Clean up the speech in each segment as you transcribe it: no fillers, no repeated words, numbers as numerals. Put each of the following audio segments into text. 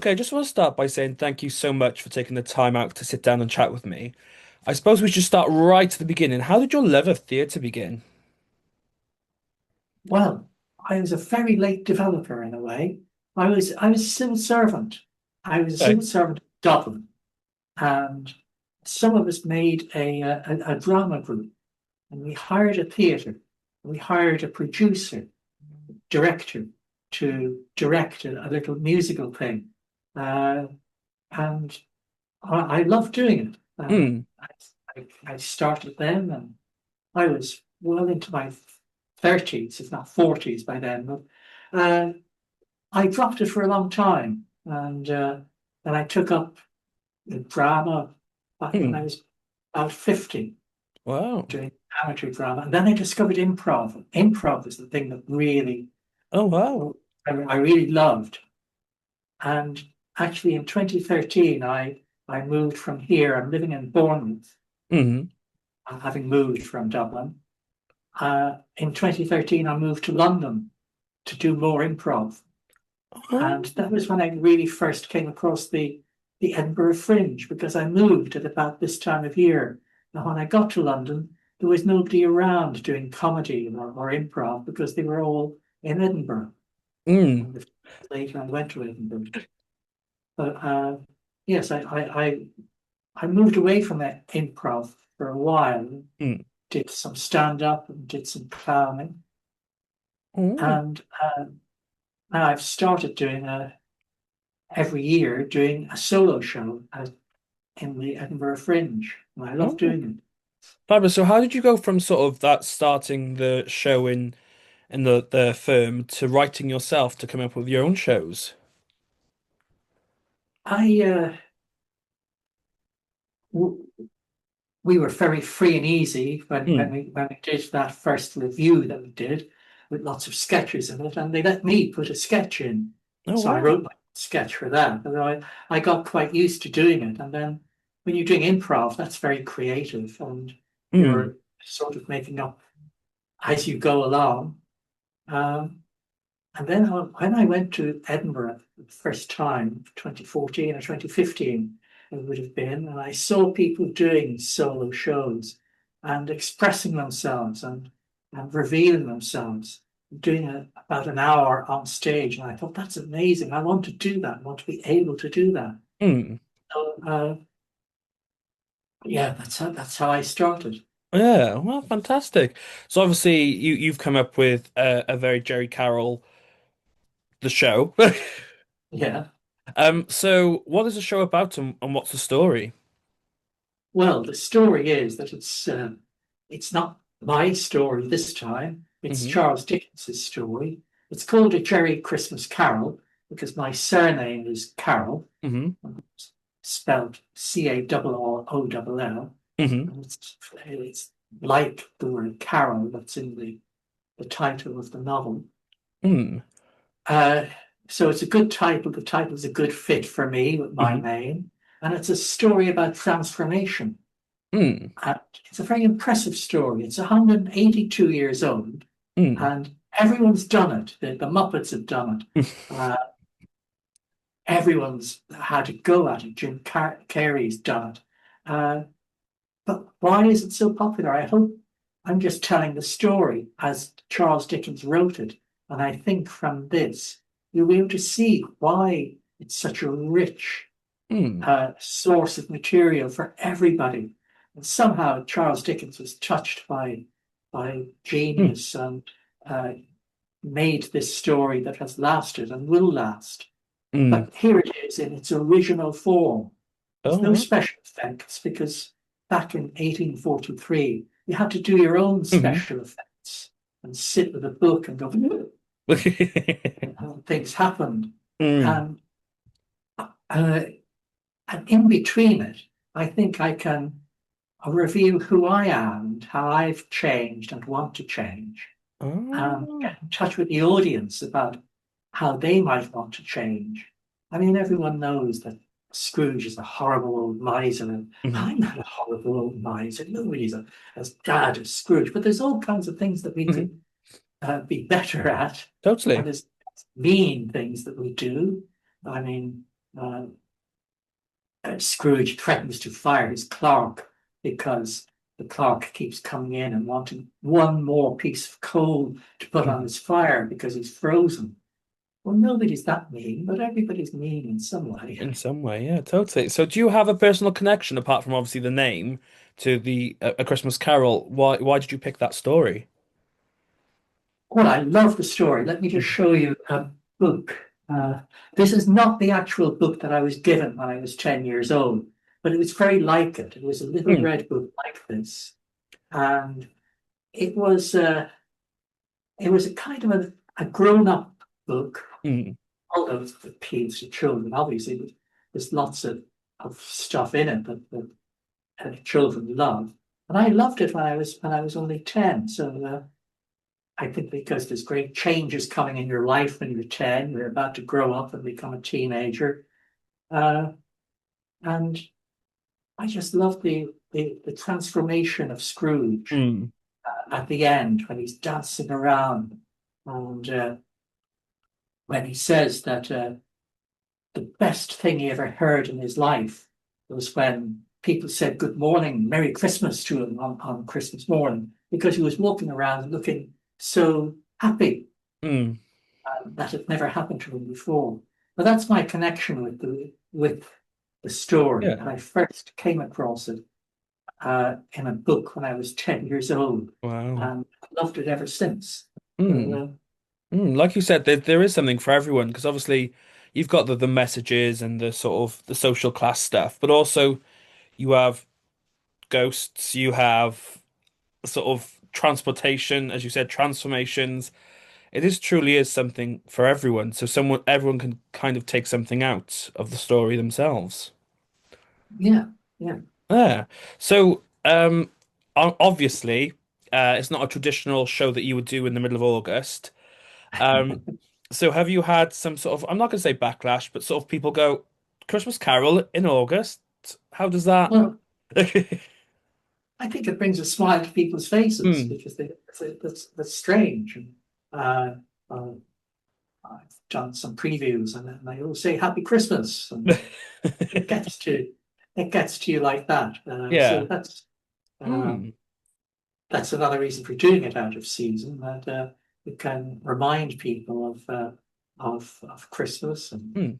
Okay, I just want to start by saying thank you so much for taking the time out to sit down and chat with me. I suppose we should start right at the beginning. How did your love of theatre begin? Well, I was a very late developer in a way. I was a civil servant. I was a Okay. civil servant in Dublin, and some of us made a drama group, and we hired a theatre. We hired a producer, director to direct a little musical thing, uh, and I loved doing it. Hmm. I started then, and I was well into my 30s, if not 40s by then. But I dropped it for a long time, and then I took up the drama back when I Hmm. was about 50, Wow. doing amateur drama. And then I discovered improv. Improv is the thing that really Oh, wow. I really loved. And actually, in 2013, I moved from here. I'm living in Bournemouth, Hmm. having moved from Dublin. In 2013, I moved to London to do more improv. And Oh. that was when I really first came across the Edinburgh Fringe because I moved at about this time of year. And when I got to London, there was nobody around doing comedy or improv because they were all in Edinburgh. Hmm. And later I went to Edinburgh. But yes, I moved away from that improv for a while, Hmm. did some stand up and did some clowning. Oh. And now I've started doing every year doing a solo show in the Edinburgh Fringe, and I love Oh. doing it. Fabulous. So how did you go from sort of that starting the show in the firm to writing yourself to come up with your own shows? I w- we were very free and easy Hmm. when we did that first review that we did with lots of sketches in it, and they let me put a sketch in. Oh, So I wow. wrote my sketch for that, and I got quite used to doing it. And then when you're doing improv, that's very creative, and Hmm. you're sort of making up as you go along. Um, And then when I went to Edinburgh the first time, 2014 or 2015, it would have been, and I saw people doing solo shows and expressing themselves and revealing themselves, doing about an hour on stage. And I thought, that's amazing. I want to do that. I want to be able to do that. Hmm. So, yeah, that's how I started. Yeah, well, fantastic. So obviously you've come up with a very Gerry Carroll the show. Yeah. So what is the show about and what's the story? Well, the story is that it's not my story this time. It's Hmm. Charles Dickens's story. It's called A Gerry Christmas Carol because my surname is Carroll, Hmm. spelled Carroll. Hmm. And it's like the word Carol that's in the title of the novel. Mm. Uh, so it's a good title. The title is a good fit for me with my Hmm. name. And it's a story about transformation. Mm. It's a very impressive story. It's 182 years old, Mm. and everyone's done it. The Muppets have done it. Uh, Everyone's had a go at it. Jim Carrey's done it. Uh, but why is it so popular? I hope I'm just telling the story as Charles Dickens wrote it. And I think from this, you'll be able to see why it's such a rich Mm. source of material for everybody. And somehow Charles Dickens was touched by Mm. genius and uh, made this story that has lasted and will last. Mm. But here it is in its original form. There's Oh, no wow. special effects because back in 1843, you had to do your own Hmm. special effects and sit with a book and go, and things happened. Mm. And uh, and in between it, I think I can review who I am and how I've changed and want to change, and Oh. get in touch with the audience about how they might want to change. I mean, everyone knows that Scrooge is a horrible old miser, and Hmm. I'm not a horrible old miser. Nobody's as bad as Scrooge, but there's all kinds of things that we Hmm. could be better at, and Totally. there's mean things that we do. I mean, uh, Scrooge threatens to fire his clerk because the clerk keeps coming in and wanting one more piece of coal to put on Mhm. his fire because he's frozen. Well, nobody's that mean, but everybody's mean in some way. In some way, yeah, totally. So, do you have a personal connection apart from obviously the name to the A Christmas Carol? Why did you pick that story? Well, I love the story. Let me just Mhm. show you a book. Uh, this is not the actual book that I was given when I was 10 years old, but it was very like it. It was a little Mm, red book like this. And it was it was a kind of a grown-up book, mm, although it appeals to children. Obviously, there's lots of stuff in it that children love. And I loved it when I was only 10. So I think because there's great changes coming in your life when you're 10, you're about to grow up and become a teenager. Uh, and I just love the transformation of Scrooge mm. at the end when he's dancing around and when he says that the best thing he ever heard in his life was when people said good morning, Merry Christmas to him on Christmas morning, because he was walking around looking so happy. Mm. That had never happened to him before. But that's my connection with the story. Yeah. And I first came across it in a book when I was 10 years old, Wow. and loved it ever since. So, Mm. Mm. Like you said, there is something for everyone because obviously you've got the messages and the sort of the social class stuff, but also you have ghosts, you have sort of transportation, as you said, transformations. It is truly is something for everyone. So everyone can kind of take something out of the story themselves. yeah, yeah. Yeah. So, obviously, it's not a traditional show that you would do in the middle of August. Um, so have you had some sort of, I'm not going to say backlash, but sort of people go, Christmas Carol in August? How does that? Well, I think it brings a smile to people's faces Hmm. because that's strange. And, uh, uh, I've done some previews and they all say Happy Christmas, and it gets to it gets to you like that. So Yeah. uh, Hmm. that's another reason for doing it out of season, that it can remind people of Christmas and Hmm.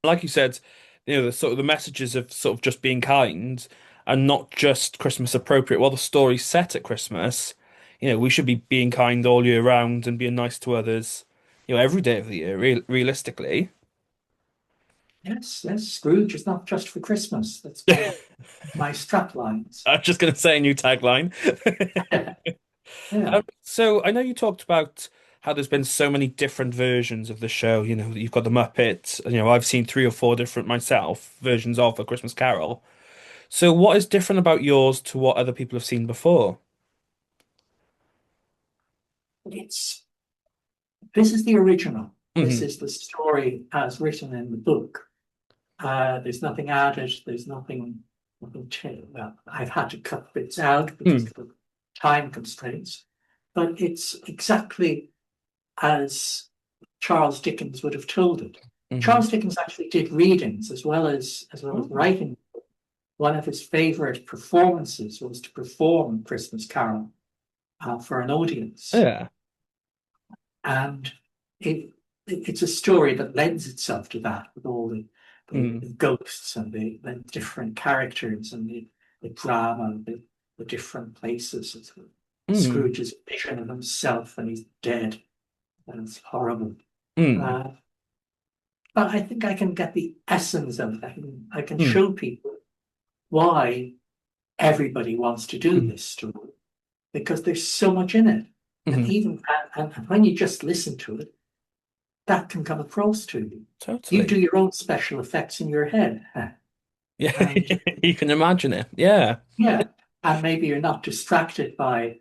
Like you said, the sort of the messages of sort of just being kind and not just Christmas appropriate. While the story's set at Christmas, we should be being kind all year round and being nice to others, every day of the year, realistically. yes, yes, Scrooge is not just for Christmas. That's my strap lines. I'm just going to say a new tagline. Yeah. So I know you talked about how there's been so many different versions of the show. You've got the Muppets. I've seen three or four different myself versions of A Christmas Carol. So what is different about yours to what other people have seen before? It's This is the original. This Hmm. is the story as written in the book. There's nothing added. There's nothing changed. Well, I've had to cut bits out because of the time constraints, but it's exactly as Charles Dickens would have told it. Hmm. Charles Dickens actually did readings as well as Oh, writing. One of his favorite performances was to perform Christmas Carol for an audience, yeah. and it, it's a story that lends itself to that with all Mm, the ghosts and the different characters and the drama, the different places. mm, Scrooge's vision of himself and he's dead, and it's horrible. mm, Uh, but I think I can get the essence of it. I can mm, show people why everybody wants to do mm, this story because there's so much in it. And mm. even and when you just listen to it, that can come across to you. You Totally. do your own special effects in your head. Yeah, And you can imagine it. Yeah. yeah, and maybe you're not distracted by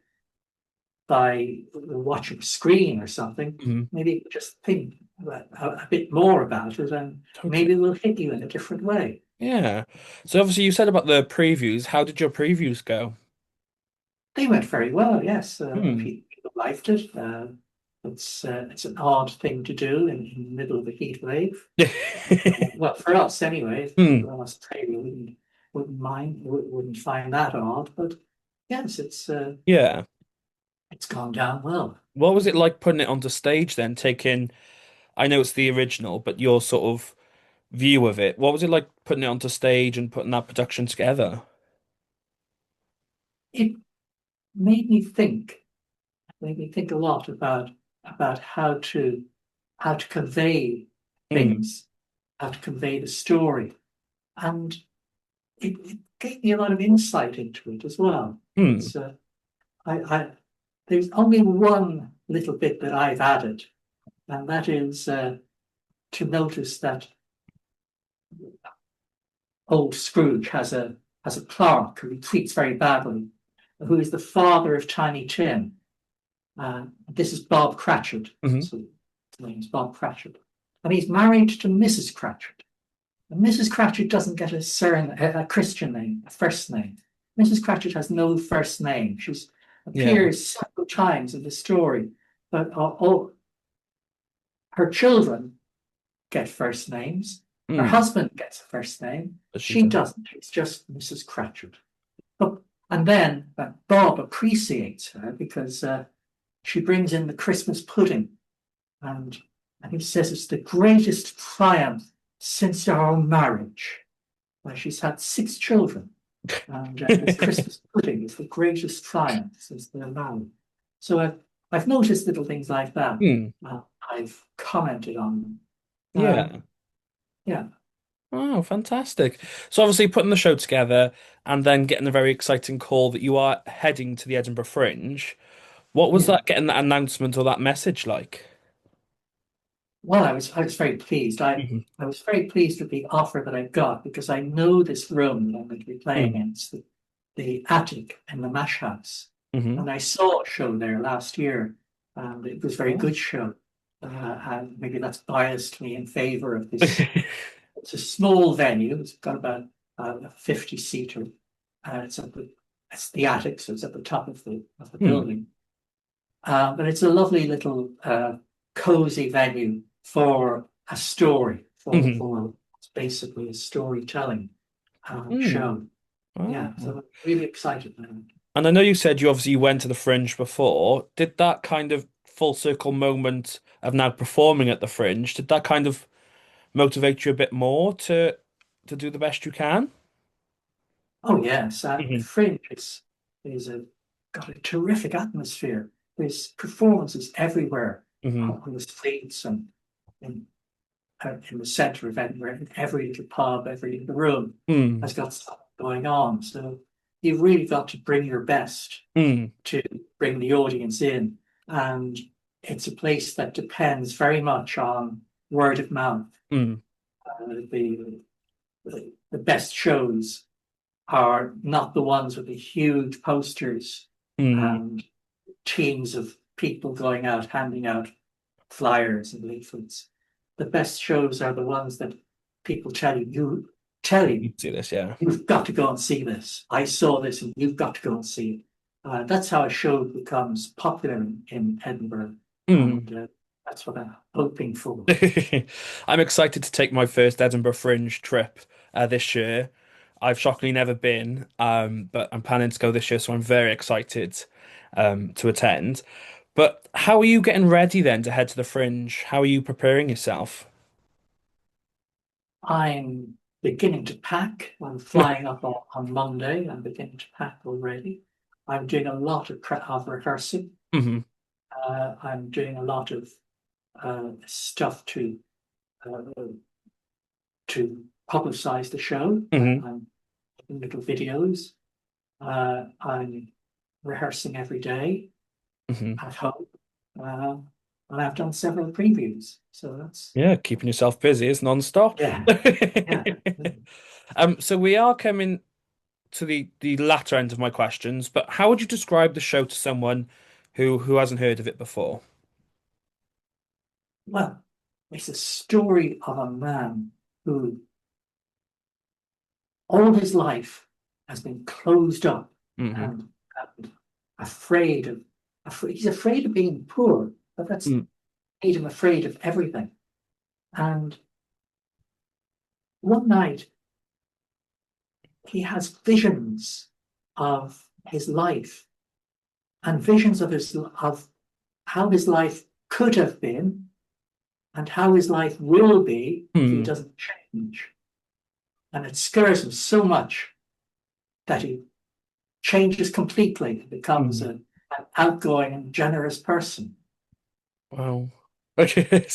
watching a screen or something. Mm, Maybe just think a bit more about it and totally. maybe it will hit you in a different way. Yeah. So obviously you said about the previews. How did your previews go? They went very well, yes. Hmm. People liked it. it's an odd thing to do in the middle of a heat wave. Well, for us anyway, Hmm. for Australia, wouldn't mind, wouldn't find that odd. But yes, Yeah. it's gone down well. What was it like putting it onto stage then, taking, I know it's the original, but your sort of view of it. What was it like putting it onto stage and putting that production together? It made me think, made me think a lot about how to convey Hmm. things, how to convey the story, and it gave me a lot of insight into it as well. Hmm. It's I there's only one little bit that I've added, and that is to notice that old Scrooge has a clerk who he treats very badly, who is the father of Tiny Tim. This is Bob Cratchit. Hmm. So his name is Bob Cratchit, and he's married to Mrs. Cratchit. And Mrs. Cratchit doesn't get a Christian name, a first name. Mrs. Cratchit has no first name. She Yeah. appears several times in the story, but all her children get first names. Her Hmm. husband gets a first name. But she She doesn't. doesn't. It's just Mrs. Cratchit. But, and then Bob appreciates her because she brings in the Christmas pudding, and, and he says it's the greatest triumph since our marriage. She's had six children, and this Christmas pudding is the greatest triumph since their marriage. So I've noticed little things like that. Hmm. I've commented on them. Yeah. Yeah. Oh, fantastic. So obviously putting the show together and then getting a very exciting call that you are heading to the Edinburgh Fringe. What was Yeah. that getting that announcement or that message like? Well, I was very pleased. Hmm. I was very pleased with the offer that I got because I know this room that I'm going to be playing Hmm. in. It's the attic in the Mash House. Hmm. And I saw a show there last year, and it was a very Oh. good show. And maybe that's biased me in favor of this. It's a small venue. It's got about a 50 seater. It's the attic, so it's at the top of the Hmm. building. But it's a lovely little cozy venue for a story, Hmm. for it's basically a storytelling Hmm. show. Yeah, so Oh. I'm really excited now. And I know you said you obviously went to the Fringe before. Did that kind of full circle moment of now performing at the Fringe, did that kind of motivate you a bit more to do the best you can? Oh yes, the Hmm. Fringe is got a terrific atmosphere. There's performances everywhere Hmm. on the streets and in, in the centre of Edinburgh. In every little pub, every little room Mm. has got stuff going on. So you've really got to bring your best Mm. to bring the audience in. And it's a place that depends very much on word of mouth. Mm. The, the best shows are not the ones with the huge posters Mm. and teams of people going out handing out flyers and leaflets. The best shows are the ones that people tell you You do this, yeah. you've got to go and see this. I saw this, and you've got to go and see it. That's how a show becomes popular in Edinburgh, Mm. and that's what I'm hoping for. I'm excited to take my first Edinburgh Fringe trip this year. I've shockingly never been, but I'm planning to go this year, so I'm very excited to attend. But how are you getting ready then to head to the Fringe? How are you preparing yourself? I'm beginning to pack. I'm flying up on Monday. I'm beginning to pack already. I'm doing a lot of rehearsing. Hmm. I'm doing a lot of stuff uh, to publicize the show. Hmm. I'm doing little videos. I'm rehearsing every day Hmm. at home. Uh, and I've done several previews. So that's, Yeah, keeping yourself busy is non-stop. yeah, yeah. So we are coming to the latter end of my questions, but how would you describe the show to someone who hasn't heard of it before? Well, it's a story of a man who all his life has been closed up Hmm. and afraid of, he's afraid of being poor, but that's Mm. made him afraid of everything. And one night he has visions of his life and visions of how his life could have been and how his life will be if he Mm. doesn't change. And it scares him so much that he changes completely, becomes Mm. an outgoing and generous person. Wow. Okay.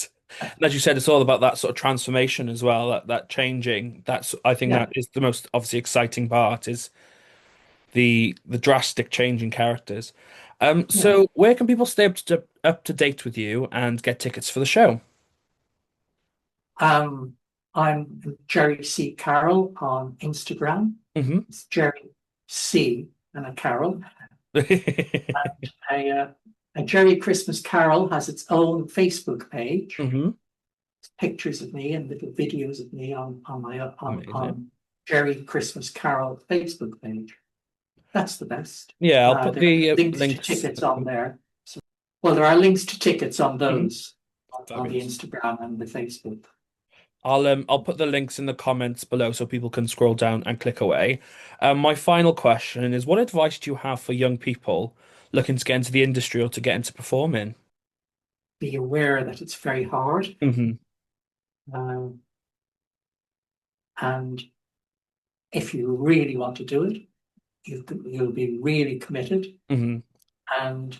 And as you said, it's all about that sort of transformation as well, that changing. I think Yeah, that is the most obviously exciting part is the drastic change in characters. yeah. So where can people stay up to date with you and get tickets for the show? Um, I'm Gerry C. Carroll on Instagram. Hmm. It's Gerry C. and a Carroll. A, uh, a Gerry Christmas Carol has its own Facebook page. Hmm. It's pictures of me and little videos of me Amazing. on Gerry Christmas Carol Facebook page. That's the best. Yeah, I'll put There are the links to links. tickets on there. So, well, there are links to tickets on Mhm. those on the Fabulous. Instagram and the Facebook. I'll put the links in the comments below so people can scroll down and click away. My final question is, what advice do you have for young people looking to get into the industry or to get into performing? Be aware that it's very hard, Hmm. um, and if you really want to do it, you'll be really committed. Hmm. And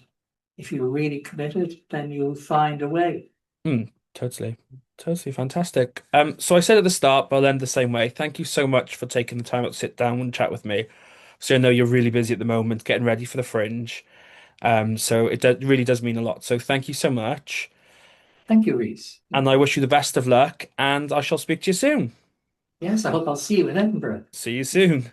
if you're really committed, then you'll find a way. Mm, totally. Totally fantastic. So I said at the start, but I'll end the same way. Thank you so much for taking the time out to sit down and chat with me. So I know you're really busy at the moment getting ready for the Fringe. So really does mean a lot. So thank you so much. Thank you, Rhys. And I wish you the best of luck, and I shall speak to you soon. Yes, I hope I'll see you in Edinburgh. See you soon.